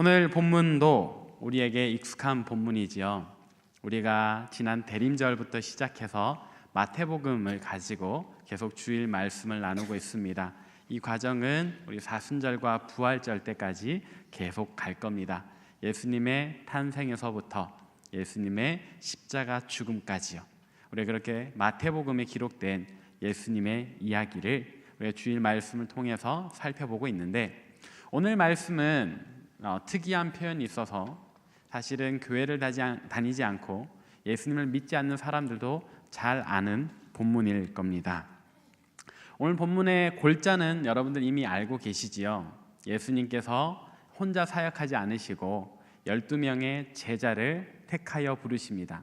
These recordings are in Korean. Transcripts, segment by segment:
오늘 본문도 우리에게 익숙한 본문이지요. 우리가 지난 대림절부터 시작해서 마태복음을 가지고 계속 주일 말씀을 나누고 있습니다. 이 과정은 우리 사순절과 부활절 때까지 계속 갈 겁니다. 예수님의 탄생에서부터 예수님의 십자가 죽음까지요. 우리가 그렇게 마태복음에 기록된 예수님의 이야기를 우리가 주일 말씀을 통해서 살펴보고 있는데, 오늘 말씀은 특이한 표현이 있어서 사실은 교회를 다니지 않고 예수님을 믿지 않는 사람들도 잘 아는 본문일 겁니다. 오늘 본문의 골자는 여러분들 이미 알고 계시지요. 예수님께서 혼자 사역하지 않으시고 12명의 제자를 택하여 부르십니다.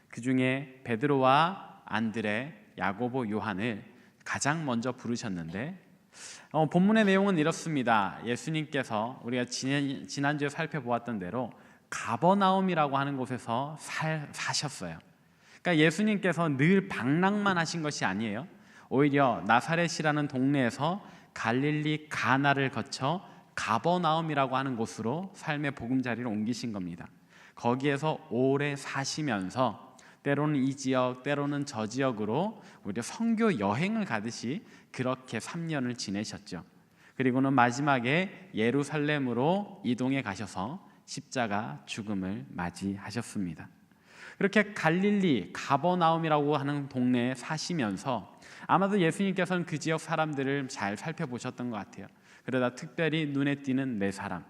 그 중에 베드로와 안드레, 야고보, 요한을 가장 먼저 부르셨는데, 본문의 내용은 이렇습니다. 예수님께서 우리가 지난주에 살펴보았던 대로 가버나움이라고 하는 곳에서 사셨어요. 그러니까 예수님께서 늘 방랑만 하신 것이 아니에요. 오히려 나사렛이라는 동네에서 갈릴리 가나를 거쳐 가버나움이라고 하는 곳으로 삶의 보금자리를 옮기신 겁니다. 거기에서 오래 사시면서 때로는 이 지역, 때로는 저 지역으로 우리가 선교 여행을 가듯이 그렇게 3년을 지내셨죠. 그리고는 마지막에 예루살렘으로 이동해 가셔서 십자가 죽음을 맞이하셨습니다. 그렇게 갈릴리 가버나움이라고 하는 동네에 사시면서 아마도 예수님께서는 그 지역 사람들을 잘 살펴보셨던 것 같아요. 그러다 특별히 눈에 띄는 네 사람,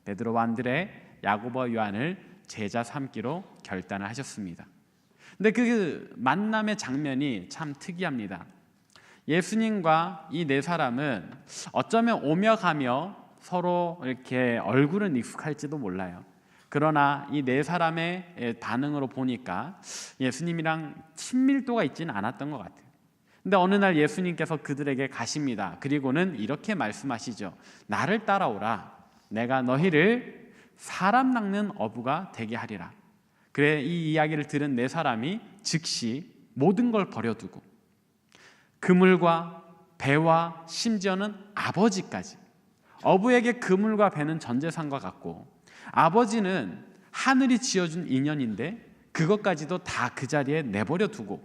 베드로와 안드레, 야고보, 요한을 제자 삼기로 결단을 하셨습니다. 근데 그 만남의 장면이 참 특이합니다. 예수님과 이 네 사람은 어쩌면 오며 가며 서로 이렇게 얼굴은 익숙할지도 몰라요. 그러나 이 네 사람의 반응으로 보니까 예수님이랑 친밀도가 있지는 않았던 것 같아요. 근데 어느 날 예수님께서 그들에게 가십니다. 그리고는 이렇게 말씀하시죠. 나를 따라오라. 내가 너희를 사람 낚는 어부가 되게 하리라. 그래, 이 이야기를 들은 네 사람이 즉시 모든 걸 버려두고 그물과 배와 심지어는 아버지까지, 어부에게 그물과 배는 전 재산과 같고 아버지는 하늘이 지어준 인연인데 그것까지도 다 그 자리에 내버려 두고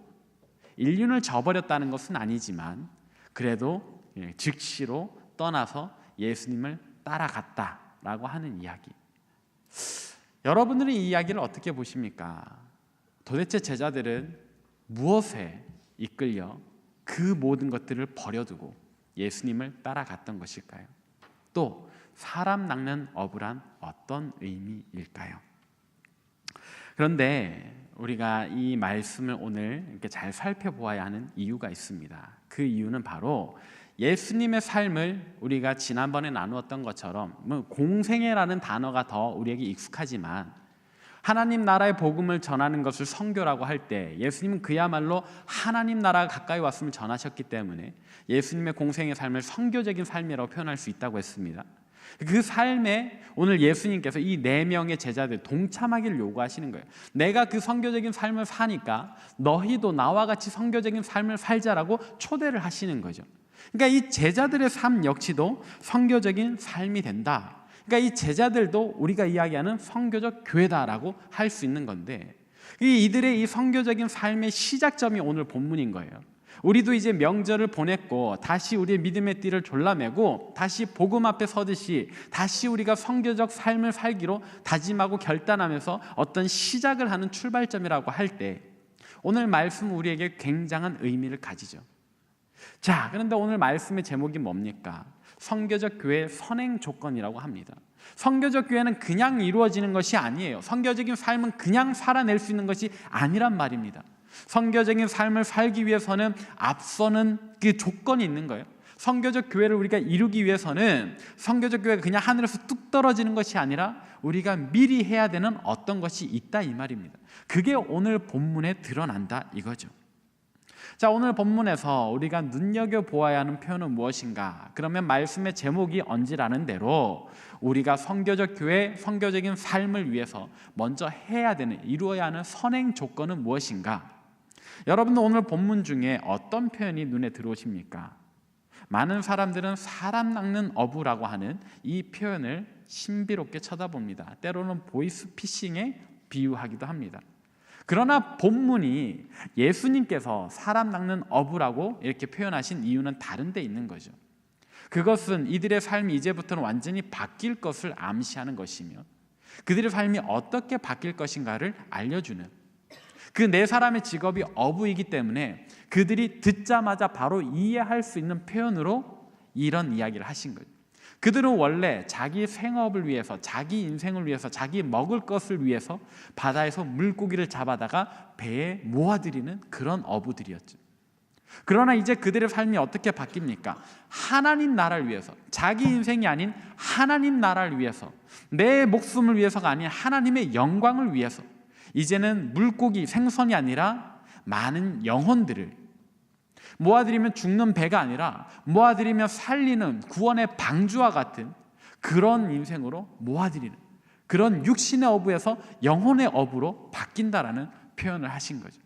인륜을 저버렸다는 것은 아니지만 그래도 즉시로 떠나서 예수님을 따라갔다라고 하는 이야기. 여러분들은 이 이야기를 어떻게 보십니까? 도대체 제자들은 무엇에 이끌려 그 모든 것들을 버려두고 예수님을 따라갔던 것일까요? 또 사람 낚는 어부란 어떤 의미일까요? 그런데 우리가 이 말씀을 오늘 이렇게 잘 살펴보아야 하는 이유가 있습니다. 그 이유는 바로 예수님의 삶을 우리가 지난번에 나누었던 것처럼 공생애라는 단어가 더 우리에게 익숙하지만 하나님 나라의 복음을 전하는 것을 선교라고 할 때 예수님은 그야말로 하나님 나라가 가까이 왔음을 전하셨기 때문에 예수님의 공생의 삶을 선교적인 삶이라고 표현할 수 있다고 했습니다. 그 삶에 오늘 예수님께서 이 네 명의 제자들 동참하기를 요구하시는 거예요. 내가 그 선교적인 삶을 사니까 너희도 나와 같이 선교적인 삶을 살자라고 초대를 하시는 거죠. 그러니까 이 제자들의 삶 역시도 선교적인 삶이 된다. 그러니까 이 제자들도 우리가 이야기하는 선교적 교회다라고 할 수 있는 건데, 이들의 이 선교적인 삶의 시작점이 오늘 본문인 거예요. 우리도 이제 명절을 보냈고 다시 우리의 믿음의 띠를 졸라매고 다시 복음 앞에 서듯이 다시 우리가 선교적 삶을 살기로 다짐하고 결단하면서 어떤 시작을 하는 출발점이라고 할 때 오늘 말씀은 우리에게 굉장한 의미를 가지죠. 자, 그런데 오늘 말씀의 제목이 뭡니까? 선교적 교회의 선행 조건이라고 합니다. 선교적 교회는 그냥 이루어지는 것이 아니에요. 선교적인 삶은 그냥 살아낼 수 있는 것이 아니란 말입니다. 선교적인 삶을 살기 위해서는 앞서는 그 조건이 있는 거예요. 선교적 교회를 우리가 이루기 위해서는 선교적 교회가 그냥 하늘에서 뚝 떨어지는 것이 아니라 우리가 미리 해야 되는 어떤 것이 있다 이 말입니다. 그게 오늘 본문에 드러난다 이거죠. 자, 오늘 본문에서 우리가 눈여겨보아야 하는 표현은 무엇인가? 그러면 말씀의 제목이 언지라는 대로 우리가 선교적 교회, 선교적인 삶을 위해서 먼저 해야 되는, 이루어야 하는 선행 조건은 무엇인가? 여러분도 오늘 본문 중에 어떤 표현이 눈에 들어오십니까? 많은 사람들은 사람 낚는 어부라고 하는 이 표현을 신비롭게 쳐다봅니다. 때로는 보이스피싱에 비유하기도 합니다. 그러나 본문이 예수님께서 사람 낚는 어부라고 이렇게 표현하신 이유는 다른 데 있는 거죠. 그것은 이들의 삶이 이제부터는 완전히 바뀔 것을 암시하는 것이며 그들의 삶이 어떻게 바뀔 것인가를 알려주는, 그 네 사람의 직업이 어부이기 때문에 그들이 듣자마자 바로 이해할 수 있는 표현으로 이런 이야기를 하신 거죠. 그들은 원래 자기 생업을 위해서, 자기 인생을 위해서, 자기 먹을 것을 위해서 바다에서 물고기를 잡아다가 배에 모아들이는 그런 어부들이었죠. 그러나 이제 그들의 삶이 어떻게 바뀝니까? 하나님 나라를 위해서, 자기 인생이 아닌 하나님 나라를 위해서, 내 목숨을 위해서가 아닌 하나님의 영광을 위해서 이제는 물고기, 생선이 아니라 많은 영혼들을 모아들이면 죽는 배가 아니라 모아들이면 살리는 구원의 방주와 같은 그런 인생으로 모아들이는, 그런 육신의 어부에서 영혼의 어부로 바뀐다라는 표현을 하신 거죠.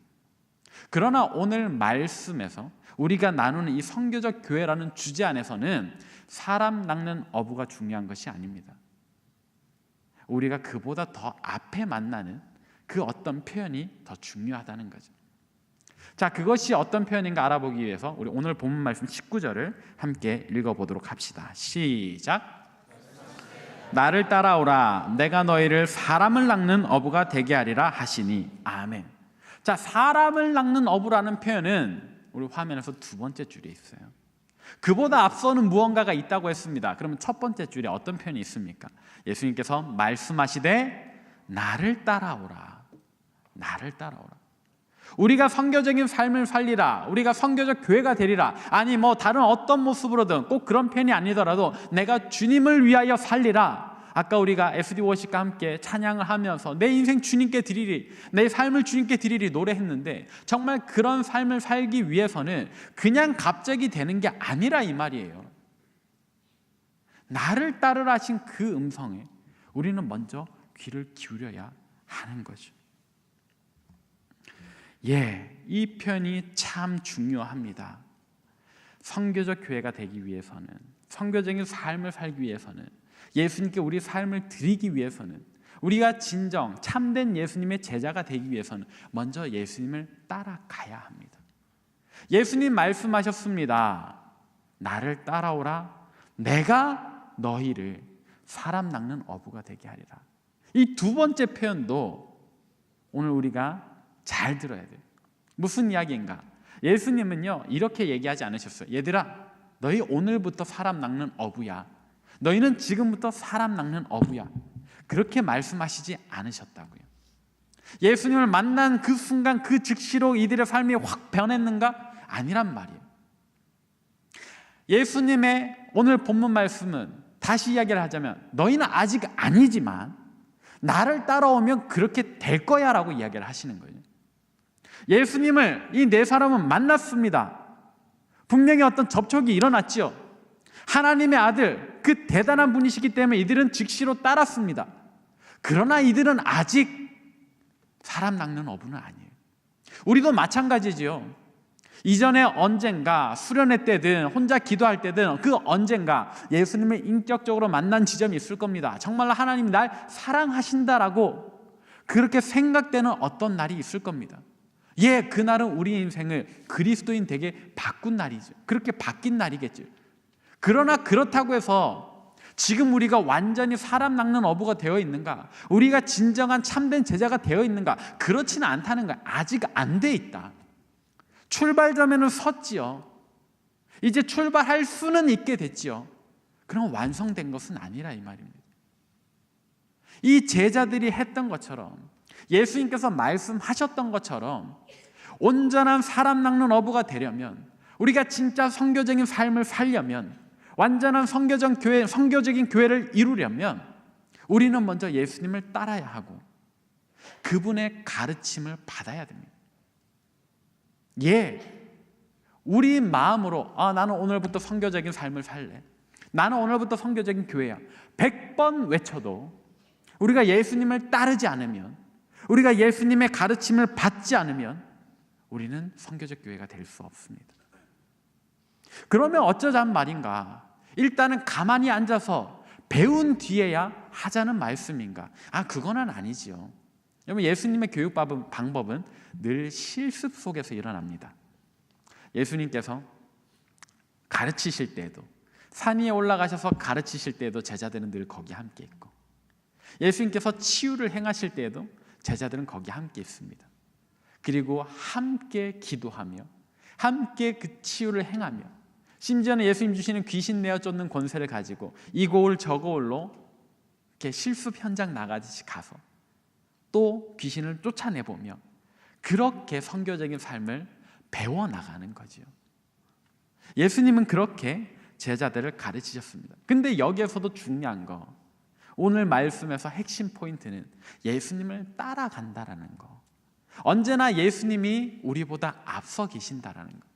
그러나 오늘 말씀에서 우리가 나누는 이 선교적 교회라는 주제 안에서는 사람 낚는 어부가 중요한 것이 아닙니다. 우리가 그보다 더 앞에 만나는 그 어떤 표현이 더 중요하다는 거죠. 자, 그것이 어떤 표현인가 알아보기 위해서 우리 오늘 본문 말씀 19절을 함께 읽어보도록 합시다. 시작. 나를 따라오라. 내가 너희를 사람을 낚는 어부가 되게 하리라 하시니. 아멘. 자, 사람을 낚는 어부라는 표현은 우리 화면에서 두 번째 줄에 있어요. 그보다 앞서는 무언가가 있다고 했습니다. 그러면 첫 번째 줄에 어떤 표현이 있습니까? 예수님께서 말씀하시되 나를 따라오라. 나를 따라오라. 우리가 선교적인 삶을 살리라, 우리가 선교적 교회가 되리라, 아니 뭐 다른 어떤 모습으로든 꼭 그런 편이 아니더라도 내가 주님을 위하여 살리라. 아까 우리가 SD 워십과 함께 찬양을 하면서 내 인생 주님께 드리리, 내 삶을 주님께 드리리 노래했는데 정말 그런 삶을 살기 위해서는 그냥 갑자기 되는 게 아니라 이 말이에요. 나를 따르라 하신 그 음성에 우리는 먼저 귀를 기울여야 하는 거죠. 이 편이 참 중요합니다. 선교적 교회가 되기 위해서는, 선교적인 삶을 살기 위해서는, 예수님께 우리 삶을 드리기 위해서는, 우리가 진정 참된 예수님의 제자가 되기 위해서는 먼저 예수님을 따라가야 합니다. 예수님 말씀하셨습니다. 나를 따라오라. 내가 너희를 사람 낚는 어부가 되게 하리라. 이 두 번째 표현도 오늘 우리가 잘 들어야 돼요. 무슨 이야기인가? 예수님은요 이렇게 얘기하지 않으셨어요. 얘들아, 너희 오늘부터 사람 낚는 어부야. 너희는 지금부터 사람 낚는 어부야. 그렇게 말씀하시지 않으셨다고요. 예수님을 만난 그 순간 그 즉시로 이들의 삶이 확 변했는가? 아니란 말이에요. 예수님의 오늘 본문 말씀은 다시 이야기를 하자면 너희는 아직 아니지만 나를 따라오면 그렇게 될 거야 라고 이야기를 하시는 거예요. 예수님을 이 네 사람은 만났습니다. 분명히 어떤 접촉이 일어났죠. 하나님의 아들, 그 대단한 분이시기 때문에 이들은 즉시로 따랐습니다. 그러나 이들은 아직 사람 낚는 어부는 아니에요. 우리도 마찬가지죠. 이전에 언젠가 수련회 때든 혼자 기도할 때든 그 언젠가 예수님을 인격적으로 만난 지점이 있을 겁니다. 정말로 하나님이 날 사랑하신다라고 그렇게 생각되는 어떤 날이 있을 겁니다. 그날은 우리 인생을 그리스도인 되게 바꾼 날이죠. 그렇게 바뀐 날이겠죠. 그러나 그렇다고 해서 지금 우리가 완전히 사람 낚는 어부가 되어 있는가? 우리가 진정한 참된 제자가 되어 있는가? 그렇지는 않다는 거야. 아직 안 돼 있다. 출발점에는 섰지요. 이제 출발할 수는 있게 됐지요. 그럼 완성된 것은 아니라 이 말입니다. 이 제자들이 했던 것처럼, 예수님께서 말씀하셨던 것처럼 온전한 사람 낚는 어부가 되려면, 우리가 진짜 선교적인 삶을 살려면, 완전한 선교적인 교회를 이루려면 우리는 먼저 예수님을 따라야 하고 그분의 가르침을 받아야 됩니다. 우리 마음으로 나는 오늘부터 선교적인 삶을 살래, 나는 오늘부터 선교적인 교회야 100번 외쳐도 우리가 예수님을 따르지 않으면, 우리가 예수님의 가르침을 받지 않으면 우리는 선교적 교회가 될 수 없습니다. 그러면 어쩌자는 말인가? 일단은 가만히 앉아서 배운 뒤에야 하자는 말씀인가? 그거는 아니지요. 여러분, 예수님의 교육 방법은 늘 실습 속에서 일어납니다. 예수님께서 가르치실 때에도, 산 위에 올라가셔서 가르치실 때에도 제자들은 늘 거기 함께 있고, 예수님께서 치유를 행하실 때에도 제자들은 거기 함께 있습니다. 그리고 함께 기도하며 함께 그 치유를 행하며, 심지어는 예수님 주시는 귀신 내어 쫓는 권세를 가지고 이 고을 저 고을로 이렇게 실습 현장 나가듯이 가서 또 귀신을 쫓아내보며 그렇게 선교적인 삶을 배워나가는 거지요. 예수님은 그렇게 제자들을 가르치셨습니다. 근데 여기에서도 중요한 거, 오늘 말씀에서 핵심 포인트는 예수님을 따라간다라는 거. 언제나 예수님이 우리보다 앞서 계신다라는 거.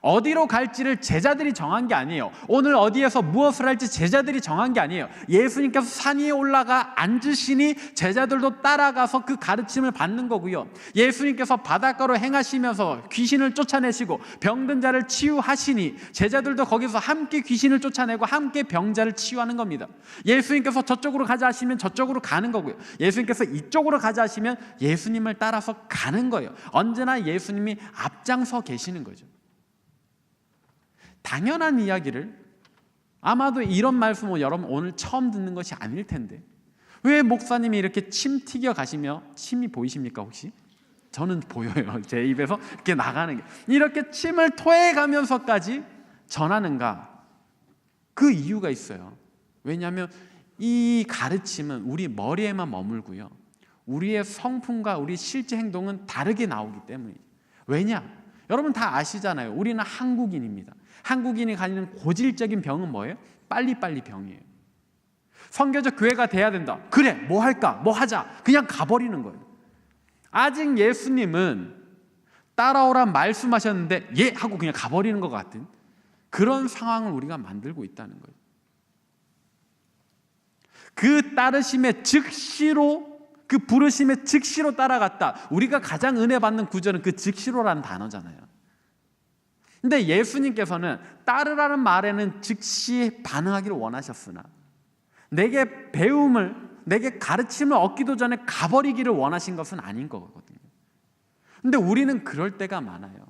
어디로 갈지를 제자들이 정한 게 아니에요. 오늘 어디에서 무엇을 할지 제자들이 정한 게 아니에요. 예수님께서 산 위에 올라가 앉으시니 제자들도 따라가서 그 가르침을 받는 거고요. 예수님께서 바닷가로 행하시면서 귀신을 쫓아내시고 병든 자를 치유하시니 제자들도 거기서 함께 귀신을 쫓아내고 함께 병자를 치유하는 겁니다. 예수님께서 저쪽으로 가자 하시면 저쪽으로 가는 거고요. 예수님께서 이쪽으로 가자 하시면 예수님을 따라서 가는 거예요. 언제나 예수님이 앞장서 계시는 거죠. 당연한 이야기를, 아마도 이런 말씀을 여러분 오늘 처음 듣는 것이 아닐 텐데 왜 목사님이 이렇게 침 튀겨 가시며, 침이 보이십니까 혹시? 저는 보여요. 제 입에서 이렇게 나가는 게, 이렇게 침을 토해 가면서까지 전하는가? 그 이유가 있어요. 왜냐하면 이 가르침은 우리 머리에만 머물고요, 우리의 성품과 우리 실제 행동은 다르게 나오기 때문이에요. 왜냐? 여러분 다 아시잖아요. 우리는 한국인입니다. 한국인이 가지는 고질적인 병은 뭐예요? 빨리빨리 병이에요. 선교적 교회가 돼야 된다. 그래, 뭐 할까? 뭐 하자. 그냥 가버리는 거예요. 아직 예수님은 따라오라 말씀하셨는데 예 하고 그냥 가버리는 것 같은 그런 상황을 우리가 만들고 있다는 거예요. 그 따르심의 즉시로, 그 부르심의 즉시로 따라갔다. 우리가 가장 은혜 받는 구절은 그 즉시로라는 단어잖아요. 근데 예수님께서는 따르라는 말에는 즉시 반응하기를 원하셨으나 내게 배움을, 내게 가르침을 얻기도 전에 가버리기를 원하신 것은 아닌 거거든요. 근데 우리는 그럴 때가 많아요.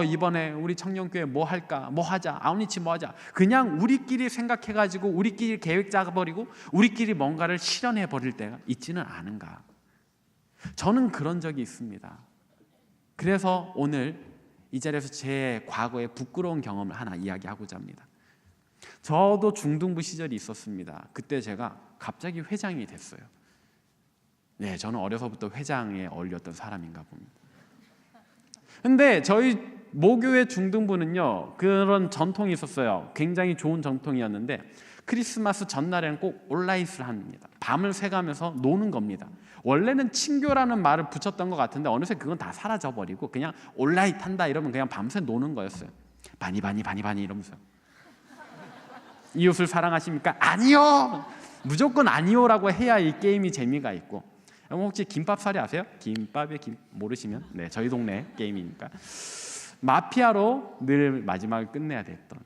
이번에 우리 청년교회 뭐 할까? 뭐 하자. 아웃리치 뭐 하자. 그냥 우리끼리 생각해가지고 우리끼리 계획 짜버리고 우리끼리 뭔가를 실현해버릴 때가 있지는 않은가. 저는 그런 적이 있습니다. 그래서 오늘 이 자리에서 제 과거의 부끄러운 경험을 하나 이야기하고자 합니다. 저도 중등부 시절이 있었습니다. 그때 제가 갑자기 회장이 됐어요. 네, 저는 어려서부터 회장에 어울렸던 사람인가 봅니다. 근데 저희 모교회 중등부는요, 그런 전통이 있었어요. 굉장히 좋은 전통이었는데 크리스마스 전날에는 꼭 온라잇을 합니다. 밤을 새가면서 노는 겁니다. 원래는 친교라는 말을 붙였던 것 같은데 어느새 그건 다 사라져버리고 그냥 온라잇 한다 이러면 그냥 밤새 노는 거였어요. 바니 이러면서. 이웃을 사랑하십니까? 아니요! 무조건 아니요라고 해야 이 게임이 재미가 있고. 여러분 혹시 김밥살이 아세요? 김밥의 김 모르시면 네, 저희 동네 게임이니까. 마피아로 늘 마지막을 끝내야 됐던.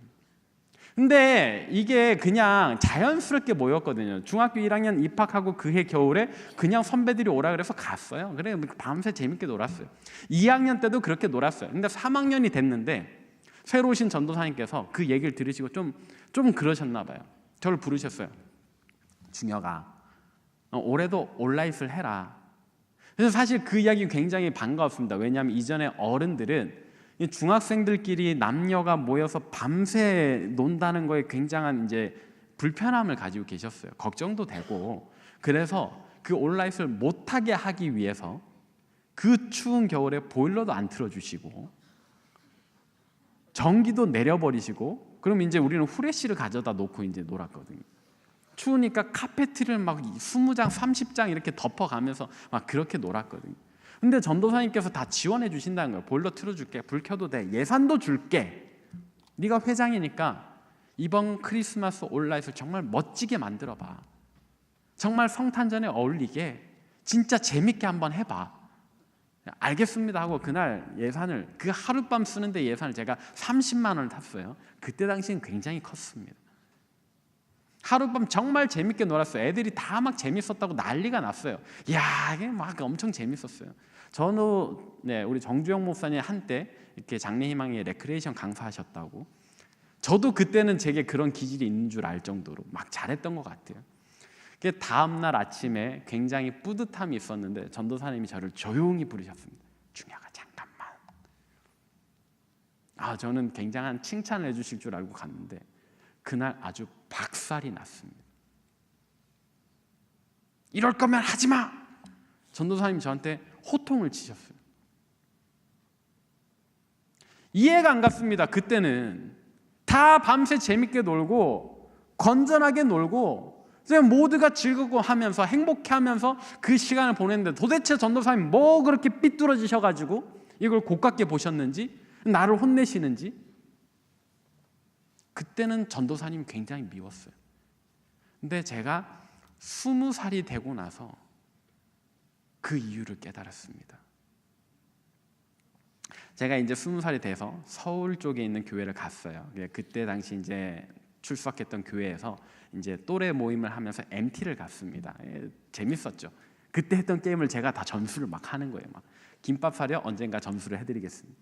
근데 이게 그냥 자연스럽게 모였거든요. 중학교 1학년 입학하고 그해 겨울에 그냥 선배들이 오라 그래서 갔어요. 그래 밤새 재밌게 놀았어요. 2학년 때도 그렇게 놀았어요. 근데 3학년이 됐는데 새로 오신 전도사님께서 그 얘기를 들으시고 좀 그러셨나 봐요. 저를 부르셨어요. 준혁아, 올해도 온라잇을 해라. 그래서 사실 그 이야기 굉장히 반가웠습니다. 왜냐하면 이전에 어른들은 중학생들끼리 남녀가 모여서 밤새 논다는 거에 굉장한 이제 불편함을 가지고 계셨어요. 걱정도 되고. 그래서 그 온라잇을 못하게 하기 위해서 그 추운 겨울에 보일러도 안 틀어주시고 전기도 내려버리시고, 그럼 이제 우리는 후레쉬를 가져다 놓고 이제 놀았거든요. 추우니까 카페트를 막 20장, 30장 이렇게 덮어가면서 막 그렇게 놀았거든요. 근데 전도사님께서 다 지원해 주신다는 거예요. 보일러 틀어줄게, 불 켜도 돼, 예산도 줄게. 네가 회장이니까 이번 크리스마스 온라잇을 정말 멋지게 만들어봐. 정말 성탄절에 어울리게 진짜 재밌게 한번 해봐. 알겠습니다 하고 그날 예산을, 그 하룻밤 쓰는데 예산을 제가 30만 원을 탔어요. 그때 당시엔 굉장히 컸습니다. 하룻밤 정말 재밌게 놀았어요. 애들이 다 막 재밌었다고 난리가 났어요. 야, 이게 막 엄청 재밌었어요. 저는 우리 정주영 목사님 한때 이렇게 장래희망의 레크레이션 강사하셨다고. 저도 그때는 제게 그런 기질이 있는 줄 알 정도로 막 잘했던 것 같아요. 그 다음 날 아침에 굉장히 뿌듯함이 있었는데 전도사님이 저를 조용히 부르셨습니다. 중야가 잠깐만. 저는 굉장한 칭찬을 해주실 줄 알고 갔는데 그날 아주 박살이 났습니다. 이럴 거면 하지 마. 전도사님이 저한테 호통을 치셨어요. 이해가 안 갔습니다. 그때는 다 밤새 재밌게 놀고 건전하게 놀고 모두가 즐겁고 하면서 행복해하면서 그 시간을 보냈는데 도대체 전도사님 뭐 그렇게 삐뚤어지셔가지고 이걸 고깝게 보셨는지 나를 혼내시는지 그때는 전도사님 굉장히 미웠어요. 근데 제가 20살이 되고 나서 그 이유를 깨달았습니다. 제가 이제 20살이 돼서 서울 쪽에 있는 교회를 갔어요. 그때 당시 이제 출석했던 교회에서 이제 또래 모임을 하면서 MT를 갔습니다. 재밌었죠. 그때 했던 게임을 제가 다 전수를 막 하는 거예요. 막 김밥 사려 언젠가 전수를 해드리겠습니다.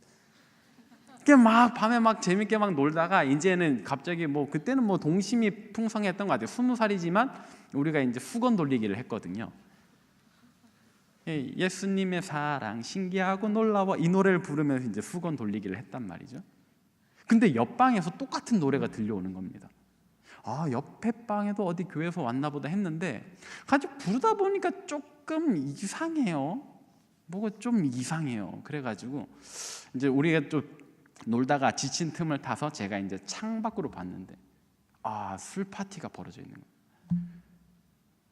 막 밤에 막 재밌게 막 놀다가 이제는 갑자기 그때는 동심이 풍성했던 것 같아요. 20살이지만 우리가 이제 수건 돌리기를 했거든요. 예수님의 사랑 신기하고 놀라워 이 노래를 부르면서 이제 수건 돌리기를 했단 말이죠. 근데 옆방에서 똑같은 노래가 들려오는 겁니다. 옆에 방에도 어디 교회에서 왔나 보다 했는데 같이 부르다 보니까 조금 이상해요. 뭐가 좀 이상해요. 그래가지고 이제 우리가 또 놀다가 지친 틈을 타서 제가 이제 창 밖으로 봤는데 술 파티가 벌어져 있는 거예요.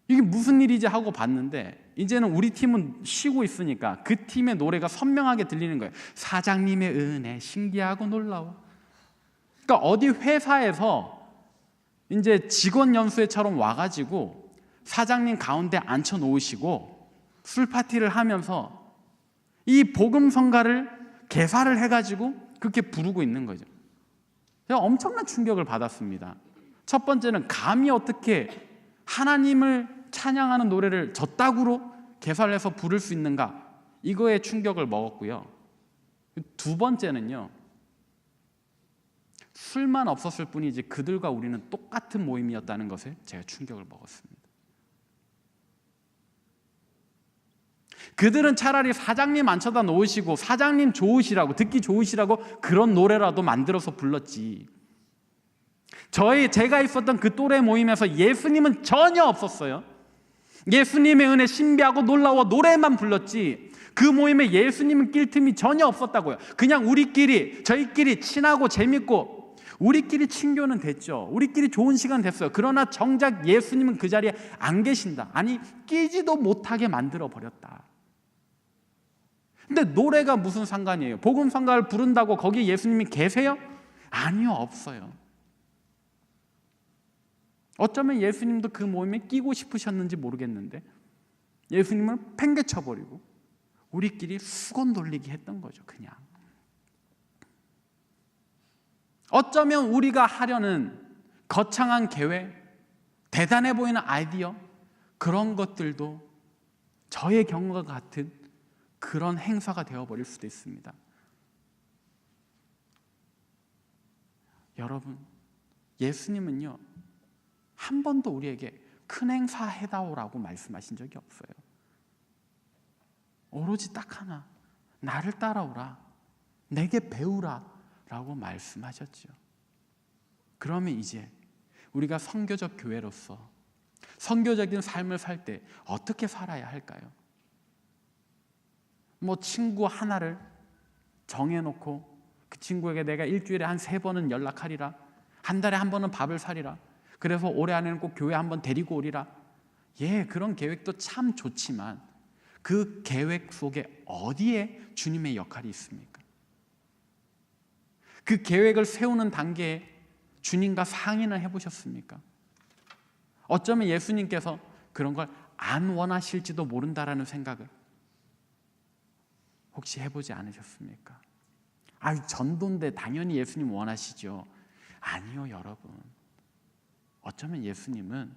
이게 무슨 일이지 하고 봤는데 이제는 우리 팀은 쉬고 있으니까 그 팀의 노래가 선명하게 들리는 거예요. 사장님의 은혜 신기하고 놀라워. 그러니까 어디 회사에서 이제 직원 연수회처럼 와가지고 사장님 가운데 앉혀 놓으시고 술 파티를 하면서 이 복음성가를 개사를 해가지고 그렇게 부르고 있는 거죠. 제가 엄청난 충격을 받았습니다. 첫 번째는 감히 어떻게 하나님을 찬양하는 노래를 저따구로 개사를 해서 부를 수 있는가, 이거에 충격을 먹었고요. 두 번째는요, 술만 없었을 뿐이지 그들과 우리는 똑같은 모임이었다는 것에 제가 충격을 먹었습니다. 그들은 차라리 사장님 앉혀다 놓으시고 사장님 좋으시라고, 듣기 좋으시라고 그런 노래라도 만들어서 불렀지, 제가 있었던 그 또래 모임에서 예수님은 전혀 없었어요. 예수님의 은혜 신비하고 놀라워 노래만 불렀지 그 모임에 예수님은 낄 틈이 전혀 없었다고요. 그냥 저희끼리 친하고 재밌고 우리끼리 친교는 됐죠. 우리끼리 좋은 시간 됐어요. 그러나 정작 예수님은 그 자리에 안 계신다. 아니, 끼지도 못하게 만들어버렸다. 근데 노래가 무슨 상관이에요? 복음성가를 부른다고 거기 예수님이 계세요? 아니요, 없어요. 어쩌면 예수님도 그 모임에 끼고 싶으셨는지 모르겠는데 예수님을 팽개쳐버리고 우리끼리 수건 돌리기 했던 거죠. 그냥 어쩌면 우리가 하려는 거창한 계획, 대단해 보이는 아이디어, 그런 것들도 저의 경우와 같은 그런 행사가 되어버릴 수도 있습니다. 여러분, 예수님은요 한 번도 우리에게 큰 행사 해다오라고 말씀하신 적이 없어요. 오로지 딱 하나, 나를 따라오라, 내게 배우라 라고 말씀하셨죠. 그러면 이제 우리가 선교적 교회로서 선교적인 삶을 살 때 어떻게 살아야 할까요? 친구 하나를 정해놓고 그 친구에게 내가 일주일에 한 3번은 연락하리라, 한 달에 한 번은 밥을 사리라, 그래서 올해 안에는 꼭 교회 한번 데리고 오리라. 그런 계획도 참 좋지만 그 계획 속에 어디에 주님의 역할이 있습니까? 그 계획을 세우는 단계에 주님과 상의는 해보셨습니까? 어쩌면 예수님께서 그런 걸 안 원하실지도 모른다라는 생각을 혹시 해보지 않으셨습니까? 전도인데 당연히 예수님 원하시죠. 아니요, 여러분. 어쩌면 예수님은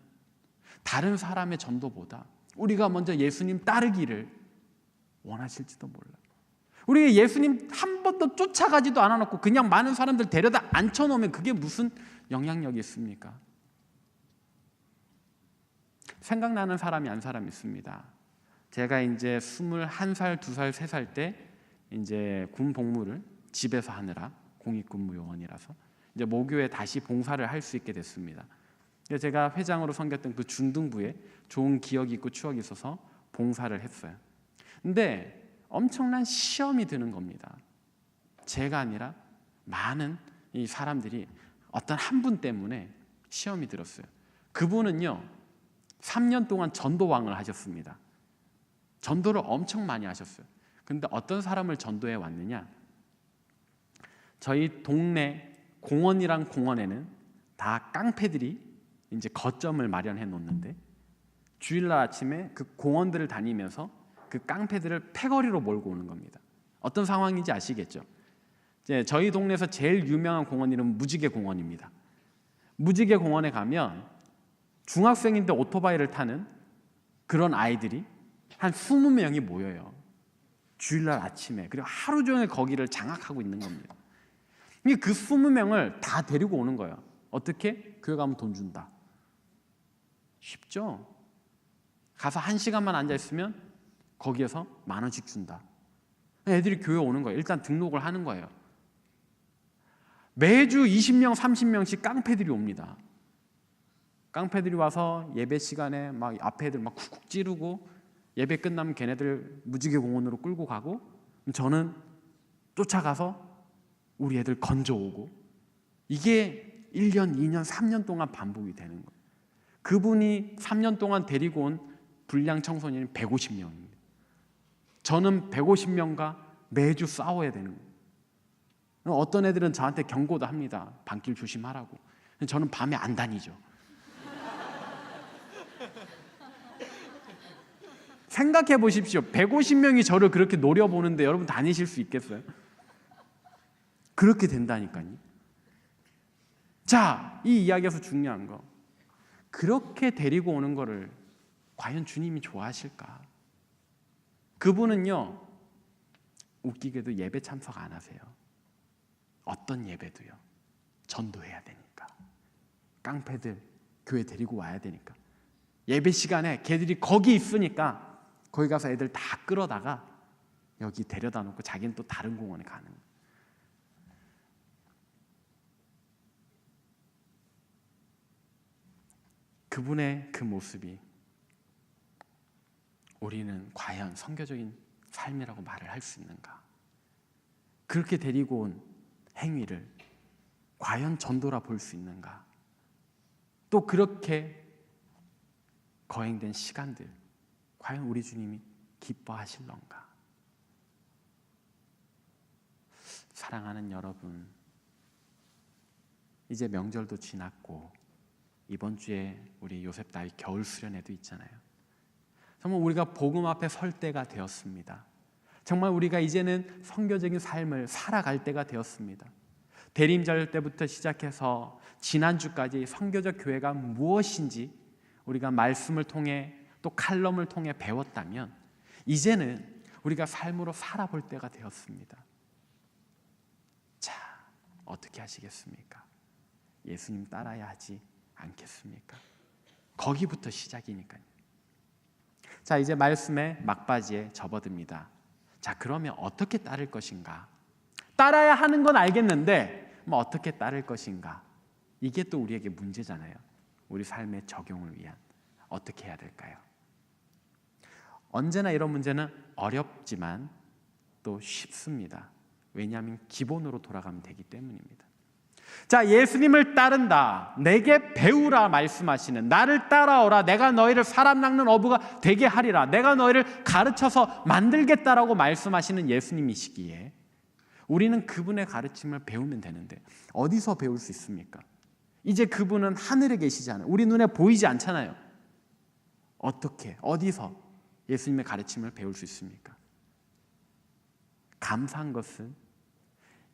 다른 사람의 전도보다 우리가 먼저 예수님 따르기를 원하실지도 몰라요. 우리가 예수님 한 번도 쫓아가지도 않아놓고 그냥 많은 사람들 데려다 앉혀놓으면 그게 무슨 영향력이 있습니까? 생각나는 사람이 한 사람 있습니다. 제가 이제 21살, 2살, 3살 때 이제 군 복무를 집에서 하느라 공익근무요원이라서 이제 모교에 다시 봉사를 할 수 있게 됐습니다. 제가 회장으로 섬겼던 그 중등부에 좋은 기억이 있고 추억이 있어서 봉사를 했어요. 근데 엄청난 시험이 드는 겁니다. 제가 아니라 많은 이 사람들이 어떤 한 분 때문에 시험이 들었어요. 그분은요 3년 동안 전도왕을 하셨습니다. 전도를 엄청 많이 하셨어요. 근데 어떤 사람을 전도해 왔느냐, 저희 동네 공원이랑 공원에는 다 깡패들이 이제 거점을 마련해 놓는데 주일날 아침에 그 공원들을 다니면서 그 깡패들을 패거리로 몰고 오는 겁니다. 어떤 상황인지 아시겠죠? 이제 저희 동네에서 제일 유명한 공원 이름은 무지개 공원입니다. 무지개 공원에 가면 중학생인데 오토바이를 타는 그런 아이들이 한 20명이 모여요. 주일날 아침에. 그리고 하루 종일 거기를 장악하고 있는 겁니다. 그 20명을 다 데리고 오는 거예요. 어떻게? 교회 가면 돈 준다. 쉽죠? 가서 1시간만 앉아있으면 거기에서 10,000원씩 준다. 애들이 교회 오는 거예요. 일단 등록을 하는 거예요. 매주 20명, 30명씩 깡패들이 옵니다. 깡패들이 와서 예배 시간에 막 앞에 애들 막 쿡쿡 찌르고 예배 끝나면 걔네들 무지개 공원으로 끌고 가고 저는 쫓아가서 우리 애들 건져오고 이게 1년, 2년, 3년 동안 반복이 되는 거예요. 그분이 3년 동안 데리고 온 불량 청소년이 150명입니다. 저는 150명과 매주 싸워야 되는 거예요. 어떤 애들은 저한테 경고도 합니다. 밤길 조심하라고. 저는 밤에 안 다니죠. 생각해 보십시오. 150명이 저를 그렇게 노려보는데 여러분 다니실 수 있겠어요? 그렇게 된다니까요. 자, 이 이야기에서 중요한 거, 그렇게 데리고 오는 거를 과연 주님이 좋아하실까? 그분은요 웃기게도 예배 참석 안 하세요. 어떤 예배도요. 전도해야 되니까. 깡패들 교회 데리고 와야 되니까. 예배 시간에 걔들이 거기 있으니까 거기 가서 애들 다 끌어다가 여기 데려다 놓고 자기는 또 다른 공원에 가는 거예요. 그분의 그 모습이 우리는 과연 선교적인 삶이라고 말을 할 수 있는가? 그렇게 데리고 온 행위를 과연 전도라 볼 수 있는가? 또 그렇게 거행된 시간들 과연 우리 주님이 기뻐하실런가? 사랑하는 여러분, 이제 명절도 지났고 이번 주에 우리 요셉 다윗 겨울 수련회도 있잖아요. 정말 우리가 복음 앞에 설 때가 되었습니다. 정말 우리가 이제는 선교적인 삶을 살아갈 때가 되었습니다. 대림절 때부터 시작해서 지난주까지 선교적 교회가 무엇인지 우리가 말씀을 통해 또 칼럼을 통해 배웠다면 이제는 우리가 삶으로 살아볼 때가 되었습니다. 자, 어떻게 하시겠습니까? 예수님 따라야 하지 않겠습니까? 거기부터 시작이니까요. 자, 이제 말씀의 막바지에 접어듭니다. 자, 그러면 어떻게 따를 것인가? 따라야 하는 건 알겠는데 어떻게 따를 것인가? 이게 또 우리에게 문제잖아요. 우리 삶의 적용을 위한. 어떻게 해야 될까요? 언제나 이런 문제는 어렵지만 또 쉽습니다. 왜냐하면 기본으로 돌아가면 되기 때문입니다. 자, 예수님을 따른다, 내게 배우라 말씀하시는, 나를 따라오라, 내가 너희를 사람 낚는 어부가 되게 하리라, 내가 너희를 가르쳐서 만들겠다라고 말씀하시는 예수님이시기에 우리는 그분의 가르침을 배우면 되는데 어디서 배울 수 있습니까? 이제 그분은 하늘에 계시잖아요. 우리 눈에 보이지 않잖아요. 어떻게, 어디서 예수님의 가르침을 배울 수 있습니까? 감사한 것은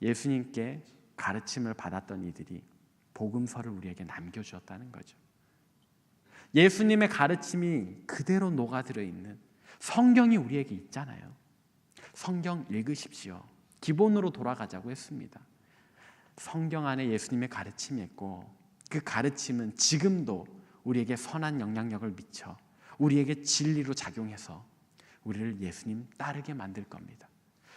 예수님께 가르침을 받았던 이들이 복음서를 우리에게 남겨주었다는 거죠. 예수님의 가르침이 그대로 녹아들어 있는 성경이 우리에게 있잖아요. 성경 읽으십시오. 기본으로 돌아가자고 했습니다. 성경 안에 예수님의 가르침이 있고 그 가르침은 지금도 우리에게 선한 영향력을 미쳐 우리에게 진리로 작용해서 우리를 예수님 따르게 만들 겁니다.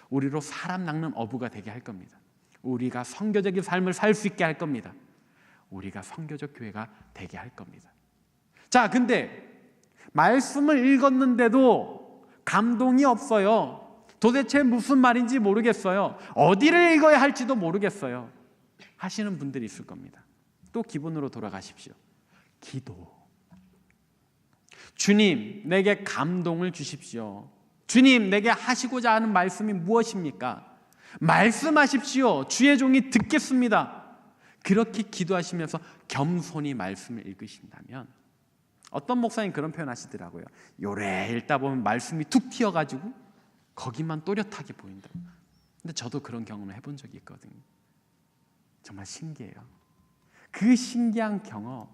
우리로 사람 낚는 어부가 되게 할 겁니다. 우리가 선교적인 삶을 살 수 있게 할 겁니다. 우리가 선교적 교회가 되게 할 겁니다. 자, 근데 말씀을 읽었는데도 감동이 없어요. 도대체 무슨 말인지 모르겠어요. 어디를 읽어야 할지도 모르겠어요. 하시는 분들이 있을 겁니다. 또 기본으로 돌아가십시오. 기도. 주님, 내게 감동을 주십시오. 주님, 내게 하시고자 하는 말씀이 무엇입니까? 말씀하십시오. 주의 종이 듣겠습니다. 그렇게 기도하시면서 겸손히 말씀을 읽으신다면, 어떤 목사님 그런 표현 하시더라고요. 요래 읽다 보면 말씀이 툭 튀어가지고 거기만 또렷하게 보인다고. 근데 저도 그런 경험을 해본 적이 있거든요. 정말 신기해요. 그 신기한 경험,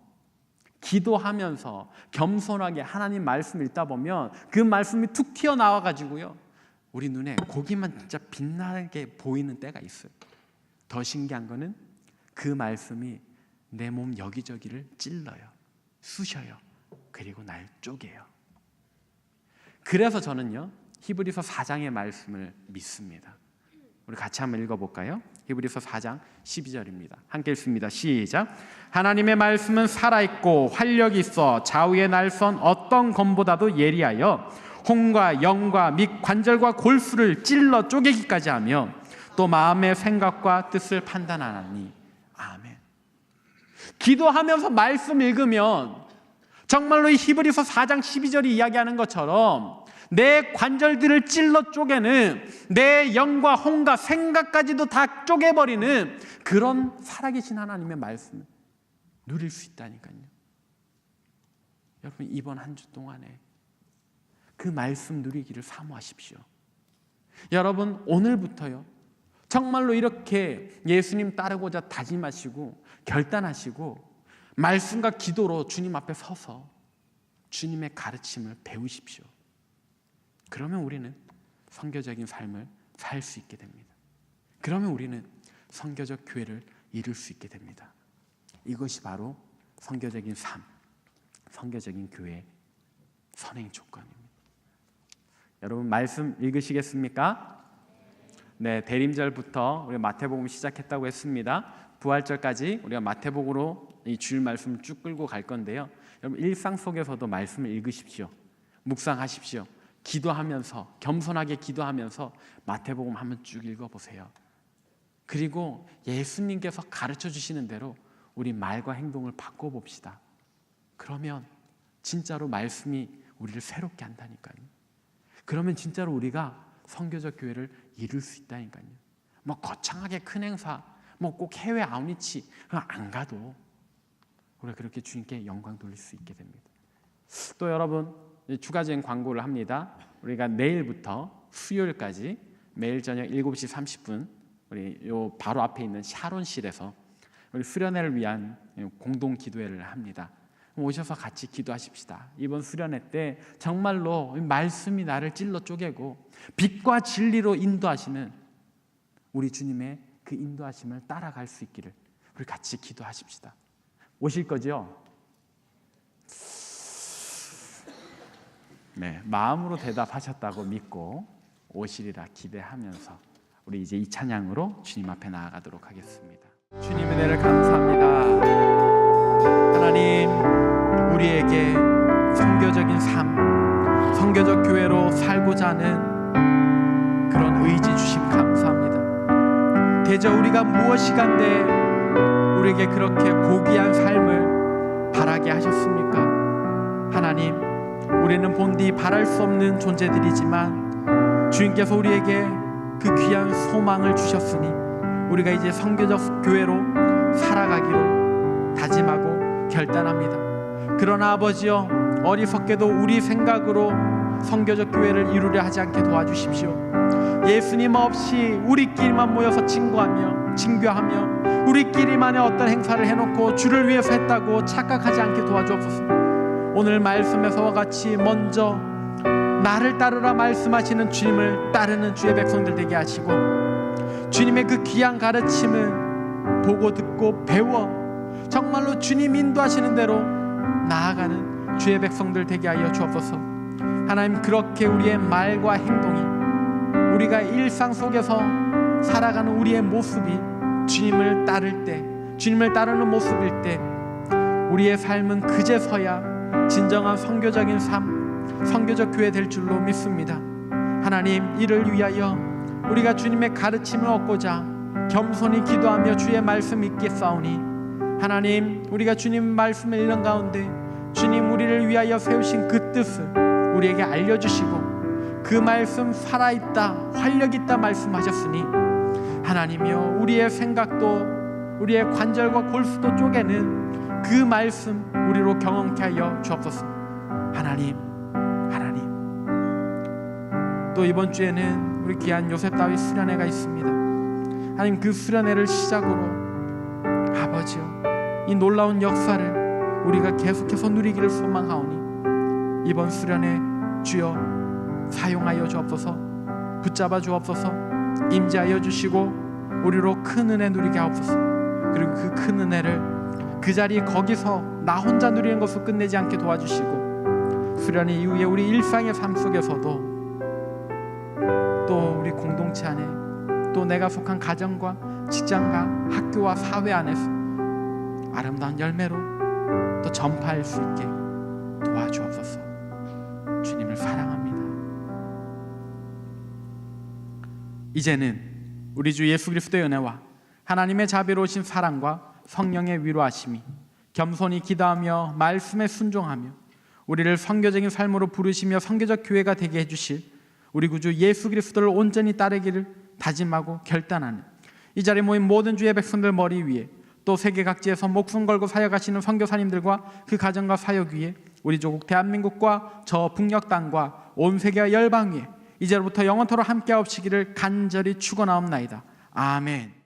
기도하면서 겸손하게 하나님 말씀 읽다 보면 그 말씀이 툭 튀어나와가지고요, 우리 눈에 거기만 진짜 빛나게 보이는 때가 있어요. 더 신기한 거는 그 말씀이 내 몸 여기저기를 찔러요, 쑤셔요, 그리고 날 쪼개요. 그래서 저는요, 히브리서 4장의 말씀을 믿습니다. 우리 같이 한번 읽어볼까요? 히브리서 4장 12절입니다. 함께 읽습니다. 시작. 하나님의 말씀은 살아있고 활력이 있어 좌우의 날선 어떤 검보다도 예리하여 혼과 영과 및 관절과 골수를 찔러 쪼개기까지 하며 또 마음의 생각과 뜻을 판단하나니. 아멘. 기도하면서 말씀 읽으면 정말로 이 히브리서 4장 12절이 이야기하는 것처럼 내 관절들을 찔러 쪼개는, 내 영과 혼과 생각까지도 다 쪼개버리는 그런 살아계신 하나님의 말씀을 누릴 수 있다니까요. 여러분, 이번 한 주 동안에 그 말씀 누리기를 사모하십시오. 여러분, 오늘부터요, 정말로 이렇게 예수님 따르고자 다짐하시고 결단하시고 말씀과 기도로 주님 앞에 서서 주님의 가르침을 배우십시오. 그러면 우리는 선교적인 삶을 살 수 있게 됩니다. 그러면 우리는 선교적 교회를 이룰 수 있게 됩니다. 이것이 바로 선교적인 삶, 선교적인 교회의 선행 조건입니다. 여러분, 말씀 읽으시겠습니까? 네, 대림절부터 우리가 마태복음 시작했다고 했습니다. 부활절까지 우리가 마태복음으로 이 주일 말씀을 쭉 끌고 갈 건데요. 여러분, 일상 속에서도 말씀을 읽으십시오. 묵상하십시오. 기도하면서, 겸손하게 기도하면서 마태복음 한번 쭉 읽어보세요. 그리고 예수님께서 가르쳐 주시는 대로 우리 말과 행동을 바꿔봅시다. 그러면 진짜로 말씀이 우리를 새롭게 한다니까요. 그러면 진짜로 우리가 선교적 교회를 이룰 수 있다니까요. 뭐 거창하게 큰 행사, 뭐 꼭 해외 아웃리치 안 가도 우리가 그렇게 주님께 영광 돌릴 수 있게 됩니다. 또 여러분, 추가적인 광고를 합니다. 우리가 내일부터 수요일까지 매일 저녁 7시 30분 우리 요 바로 앞에 있는 샤론실에서 우리 수련회를 위한 공동 기도회를 합니다. 오셔서 같이 기도하십시다. 이번 수련회 때 정말로 말씀이 나를 찔러 쪼개고 빛과 진리로 인도하시는 우리 주님의 그 인도하심을 따라갈 수 있기를 우리 같이 기도하십시다. 오실 거죠? 네, 마음으로 대답하셨다고 믿고 오시리라 기대하면서 우리 이제 이 찬양으로 주님 앞에 나아가도록 하겠습니다. 주님의 은혜를 감사합니다. 하나님, 우리에게 선교적인 삶, 선교적 교회로 살고자 하는 그런 의지 주심 감사합니다. 대저 우리가 무엇이간데 우리에게 그렇게 고귀한 삶을 바라게 하셨습니까? 하나님, 우리는 본디 바랄 수 없는 존재들이지만 주님께서 우리에게 그 귀한 소망을 주셨으니 우리가 이제 선교적 교회로 살아가기로 다짐하고 결단합니다. 그러나 아버지여, 어리석게도 우리 생각으로 선교적 교회를 이루려 하지 않게 도와주십시오. 예수님 없이 우리끼리만 모여서 증거하며 우리끼리만의 어떤 행사를 해놓고 주를 위해서 했다고 착각하지 않게 도와주옵소서. 오늘 말씀에서와 같이 먼저 나를 따르라 말씀하시는 주님을 따르는 주의 백성들 되게 하시고, 주님의 그 귀한 가르침을 보고 듣고 배워 정말로 주님 인도하시는 대로 나아가는 주의 백성들 되게 하여 주옵소서. 하나님, 그렇게 우리의 말과 행동이, 우리가 일상 속에서 살아가는 우리의 모습이 주님을 따를 때, 주님을 따르는 모습일 때 우리의 삶은 그제서야 진정한 선교적인 삶, 선교적 교회 될 줄로 믿습니다. 하나님, 이를 위하여 우리가 주님의 가르침을 얻고자 겸손히 기도하며 주의 말씀 있겠사오니, 하나님, 우리가 주님 말씀을 읽는 가운데 주님 우리를 위하여 세우신 그 뜻을 우리에게 알려주시고, 그 말씀 살아있다, 활력있다 말씀하셨으니, 하나님이여, 우리의 생각도 우리의 관절과 골수도 쪼개는 그 말씀 우리로 경험케 하여 주옵소서. 하나님, 또 이번 주에는 우리 귀한 요셉 다윗 수련회가 있습니다. 하나님, 그 수련회를 시작으로 아버지여, 이 놀라운 역사를 우리가 계속해서 누리기를 소망하오니, 이번 수련회 주여 사용하여 주옵소서. 붙잡아 주옵소서. 임재하여 주시고 우리로 큰 은혜 누리게 하옵소서. 그리고 그 큰 은혜를 그 자리 거기서 나 혼자 누리는 것으로 끝내지 않게 도와주시고, 수련회 이후에 우리 일상의 삶 속에서도 또 우리 공동체 안에, 또 내가 속한 가정과 직장과 학교와 사회 안에서 아름다운 열매로 또 전파할 수 있게 도와주옵소서. 주님을 사랑합니다. 이제는 우리 주 예수 그리스도의 은혜와 하나님의 자비로우신 사랑과 성령의 위로하심이 겸손히 기도하며 말씀에 순종하며 우리를 선교적인 삶으로 부르시며 선교적 교회가 되게 해주실 우리 구주 예수 그리스도를 온전히 따르기를 다짐하고 결단하는 이 자리에 모인 모든 주의 백성들 머리 위에, 또 세계 각지에서 목숨 걸고 사역하시는 선교사님들과 그 가정과 사역 위에, 우리 조국 대한민국과 저 북녘 땅과 온 세계와 열방 위에 이제로부터 영원토록 함께하옵시기를 간절히 축원하옵나이다. 아멘.